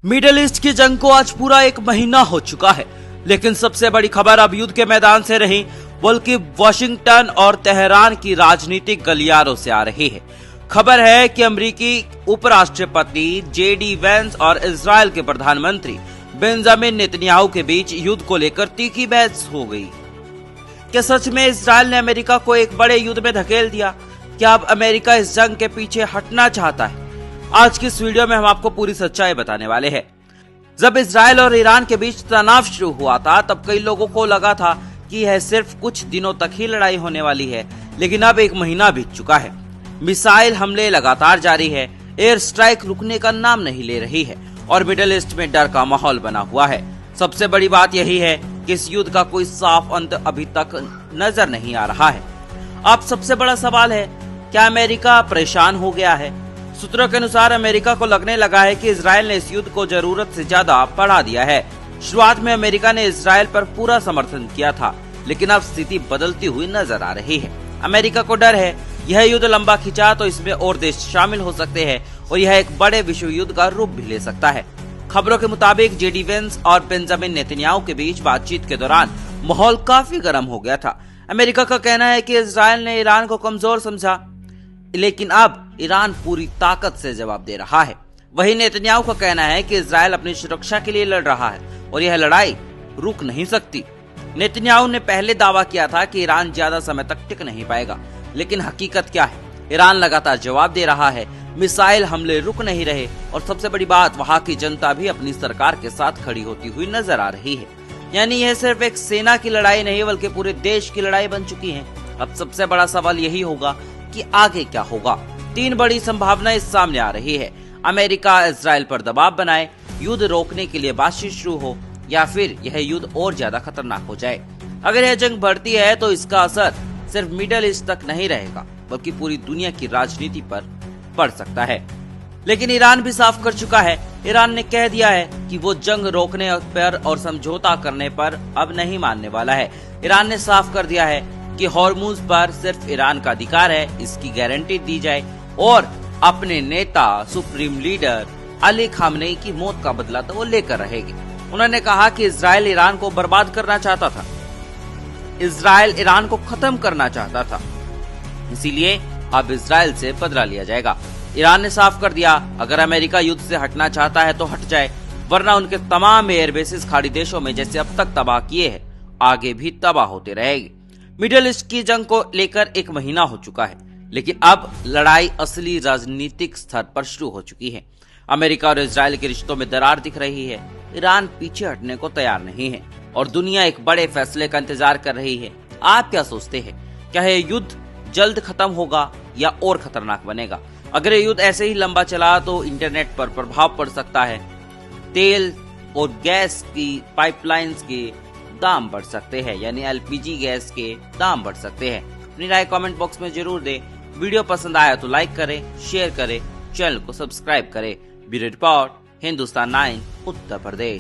Middle east की जंग को आज पूरा एक महीना हो चुका है, लेकिन सबसे बड़ी खबर अब युद्ध के मैदान से नहीं बल्कि वॉशिंगटन और तेहरान की राजनीतिक गलियारों से आ रही है। खबर है कि अमेरिकी उपराष्ट्रपति जेडी वेंस और इजरायल के प्रधानमंत्री बेंजामिन नेतन्याहू के बीच युद्ध को लेकर तीखी बहस हो गई। क्या सच में इजरायल ने अमेरिका को एक बड़े युद्ध में धकेल दिया? क्या अब अमेरिका इस जंग के पीछे हटना चाहता है? आज की इस वीडियो में हम आपको पूरी सच्चाई बताने वाले हैं। जब इजरायल और ईरान के बीच तनाव शुरू हुआ था तब कई लोगों को लगा था कि यह सिर्फ कुछ दिनों तक ही लड़ाई होने वाली है, लेकिन अब एक महीना बीत चुका है। मिसाइल हमले लगातार जारी है, एयर स्ट्राइक रुकने का नाम नहीं ले रही है और मिडिल ईस्ट में डर का माहौल बना हुआ है। सबसे बड़ी बात यही है कि इस युद्ध का कोई साफ अंत अभी तक नजर नहीं आ रहा है। अब सबसे बड़ा सवाल है, क्या अमेरिका परेशान हो गया है? सूत्रों के अनुसार अमेरिका को लगने लगा है कि इजरायल ने इस युद्ध को जरूरत से ज्यादा बढ़ा दिया है। शुरुआत में अमेरिका ने इजरायल पर पूरा समर्थन किया था, लेकिन अब स्थिति बदलती हुई नजर आ रही है। अमेरिका को डर है यह युद्ध लंबा खिंचा तो इसमें और देश शामिल हो सकते हैं और यह एक बड़े विश्व युद्ध का रूप भी ले सकता है। खबरों के मुताबिक जेडी वेंस और बेंजामिन नेतन्याहू के बीच बातचीत के दौरान माहौल काफी गर्म हो गया था। अमेरिका का कहना है कि इजरायल ने ईरान को कमजोर समझा, लेकिन अब ईरान पूरी ताकत से जवाब दे रहा है। वहीं नेतन्याहू का कहना है कि इजरायल अपनी सुरक्षा के लिए लड़ रहा है और यह लड़ाई रुक नहीं सकती। नेतन्याहू ने पहले दावा किया था कि ईरान ज्यादा समय तक टिक नहीं पाएगा, लेकिन हकीकत क्या है? ईरान लगातार जवाब दे रहा है, मिसाइल हमले रुक नहीं रहे और सबसे बड़ी बात, वहाँ की जनता भी अपनी सरकार के साथ खड़ी होती हुई नजर आ रही है। यानी यह सिर्फ एक सेना की लड़ाई नहीं बल्कि पूरे देश की लड़ाई बन चुकी है। अब सबसे बड़ा सवाल यही होगा कि आगे क्या होगा। तीन बड़ी संभावनाएं सामने आ रही है। अमेरिका इजरायल पर दबाव बनाए, युद्ध रोकने के लिए बातचीत शुरू हो, या फिर यह युद्ध और ज्यादा खतरनाक हो जाए। अगर यह जंग बढ़ती है तो इसका असर सिर्फ मिडिल ईस्ट तक नहीं रहेगा बल्कि पूरी दुनिया की राजनीति पर पड़ सकता है। लेकिन ईरान भी साफ कर चुका है। ईरान ने कह दिया है कि वो जंग रोकने पर और समझौता करने पर अब नहीं मानने वाला है। ईरान ने साफ कर दिया है कि हॉर्मुज पर सिर्फ ईरान का अधिकार है, इसकी गारंटी दी जाए और अपने नेता सुप्रीम लीडर अली खामनेई की मौत का बदला तो वो लेकर रहेगी। उन्होंने कहा कि इजरायल ईरान को बर्बाद करना चाहता था, इजरायल ईरान को खत्म करना चाहता था, इसीलिए अब इजरायल से बदला लिया जाएगा। ईरान ने साफ कर दिया, अगर अमेरिका युद्ध से हटना चाहता है तो हट जाए, वरना उनके तमाम एयरबेसेस खाड़ी देशों में जैसे अब तक तबाह किए हैं आगे भी तबाह होते रहेगी। मिडिल ईस्ट की जंग को लेकर एक महीना हो चुका है, लेकिन अब लड़ाई असली राजनीतिक स्तर पर शुरू हो चुकी है। अमेरिका और इजरायल के रिश्तों में दरार दिख रही है। ईरान पीछे हटने को तैयार नहीं है और दुनिया एक बड़े फैसले का इंतजार कर रही है। आप क्या सोचते हैं? क्या यह युद्ध जल्द खत्म होगा या और खतरनाक बनेगा? अगर यह युद्ध ऐसे ही लंबा चला तो इंटरनेट पर प्रभाव पड़ सकता है, तेल और गैस की पाइपलाइंस के दाम बढ़ सकते हैं, यानी एलपीजी गैस के दाम बढ़ सकते हैं। अपनी राय कमेंट बॉक्स में जरूर दें। वीडियो पसंद आया तो लाइक करें, शेयर करें, चैनल को सब्सक्राइब करें। Bureau report, Hindustan 9 Uttar Pradesh.